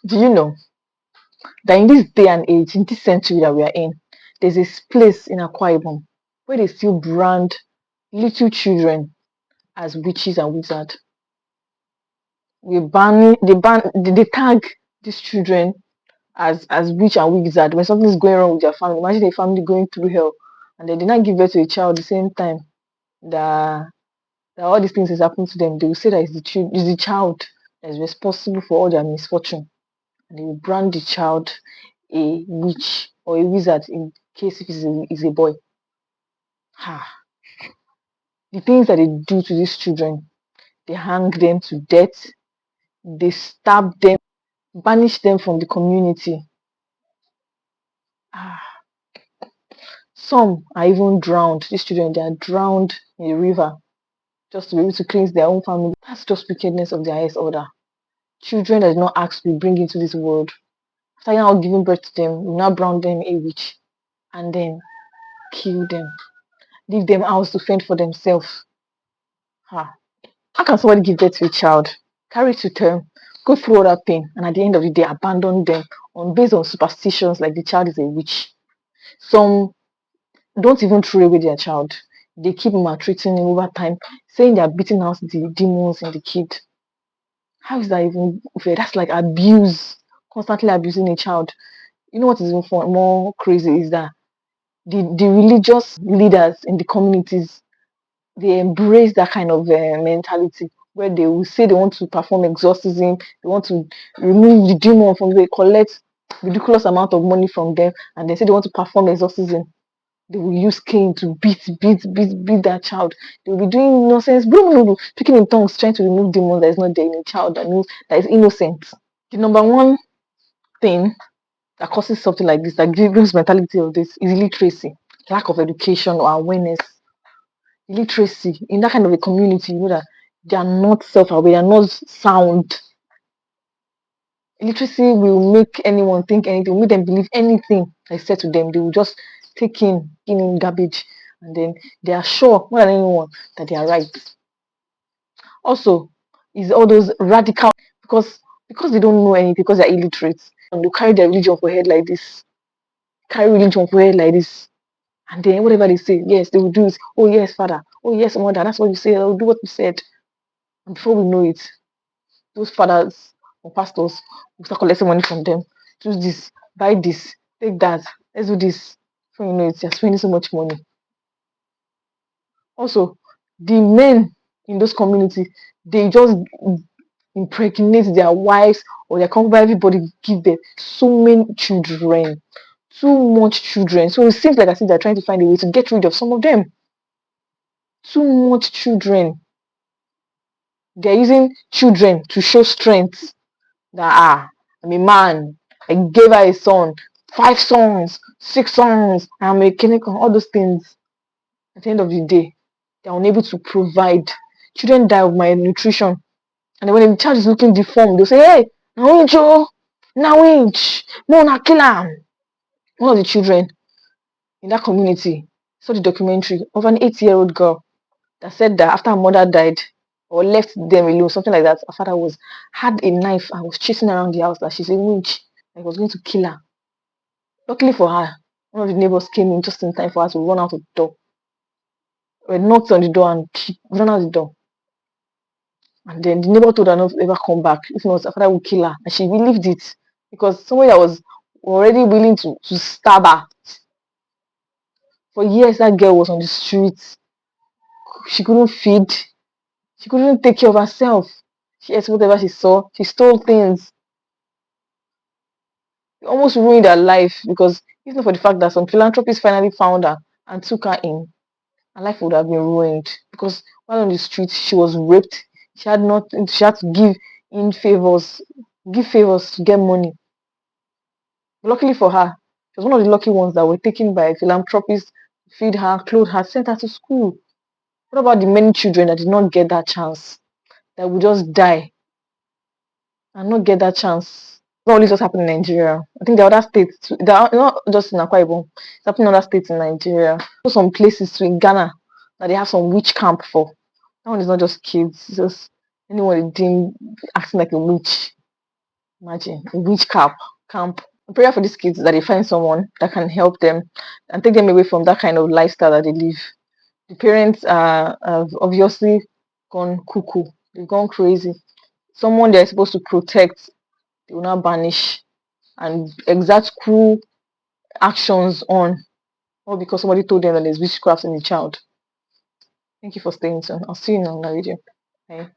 Do you know that in this day and age, in this century that we are in, there's a place in Akwa Ibom where they still brand little children as witches and wizards. They tag these children as witch and wizard when something's going wrong with their family. Imagine a family going through hell and they did not give birth to a child at the same time that, that all these things is happening to them. They will say that it's the child that is responsible for all their misfortune. And they will brand the child a witch or a wizard in case if it's a boy. Ha. The things that they do to these children, they hang them to death, they stab them, banish them from the community. Ah. Some are even drowned. These children, they are drowned in a river just to be able to cleanse their own family. That's just wickedness of the highest order. Children that did not ask to be bring into this world. After now giving birth to them, you now brown them a witch and then kill them. Leave them out to fend for themselves. Ha. How can somebody give birth to a child, carry it to term, go through all that pain, and at the end of the day abandon them based on superstitions like the child is a witch? Some don't even throw away their child. They keep maltreating him over time, saying they are beating out the demons in the kid. How is that even fair? That's like abuse, constantly abusing a child. You know what is even more crazy is that the religious leaders in the communities, they embrace that kind of mentality where they will say they want to perform exorcism, they want to remove the demon from them, collect ridiculous amount of money from them, and they say they want to perform exorcism. They will use cane to beat that child. They will be doing nonsense, speaking in tongues, trying to remove demons that is not there in a child that knows that is innocent. The number one thing that causes something like this, that gives mentality of this, is illiteracy, lack of education or awareness. Illiteracy in that kind of a community, you know that they are not self-aware, they are not sound. Illiteracy will make anyone think anything, will make them believe anything I said to them. They will just take in garbage, and then they are sure more than anyone that they are right. Also, is all those radical because they don't know anything, because they're illiterate, and they carry their religion for head like this, and then whatever they say, yes, they will do it. Oh yes, father. Oh yes, mother. That's what you say. I'll do what you said. And before we know it, those fathers or pastors will start collecting money from them. Do this, buy this, take that, let's do this. Before you know it, you're spending so much money. Also, the men in those communities, they just impregnate their wives or their concubine, everybody give them so many children, too much children. So it seems like I think they're trying to find a way to get rid of some of them. Too much children. They're using children to show strength. That I'm a man. I gave her a son, 5 sons, 6 sons. I'm a clinical, all those things. At the end of the day, they're unable to provide. Children die of malnutrition. And then when the child is looking deformed, they'll say, hey, now Joe, now inch, no, na kill him. One of the children in that community saw the documentary of an 8-year-old girl that said that after her mother died or left them alone, something like that, her father had a knife and was chasing around the house, that she's a witch and he was going to kill her. Luckily for her, one of the neighbors came in just in time for her to run out of the door. We knocked on the door and she ran out the door. And then the neighbor told her not to ever come back. If not, her father would kill her. And she believed it because somebody that was already willing to stab her. For years, that girl was on the streets. She couldn't feed. She couldn't take care of herself. She ate whatever she saw. She stole things. It almost ruined her life because if not for the fact that some philanthropists finally found her and took her in, her life would have been ruined because while on the streets, she was raped. She had nothing. She had to give favors to get money. Luckily for her, she was one of the lucky ones that were taken by philanthropists, feed her, clothe her, sent her to school. What about the many children that did not get that chance, that would just die and not get that chance? Not only just happened in Nigeria. I think the other states, not just in Akwa Ibom, it's happening in other states in Nigeria. Some places too in Ghana that they have some witch camp for. That one is not just kids, it's just anyone they deem acting like a witch. Imagine a witch camp. Prayer for these kids that they find someone that can help them and take them away from that kind of lifestyle that they live. The parents are have obviously gone cuckoo. They've gone crazy. Someone they're supposed to protect, they will not banish and exact cruel actions on, all because somebody told them that there's witchcraft in the child. Thank you for staying tuned. I'll see you in another video. Bye.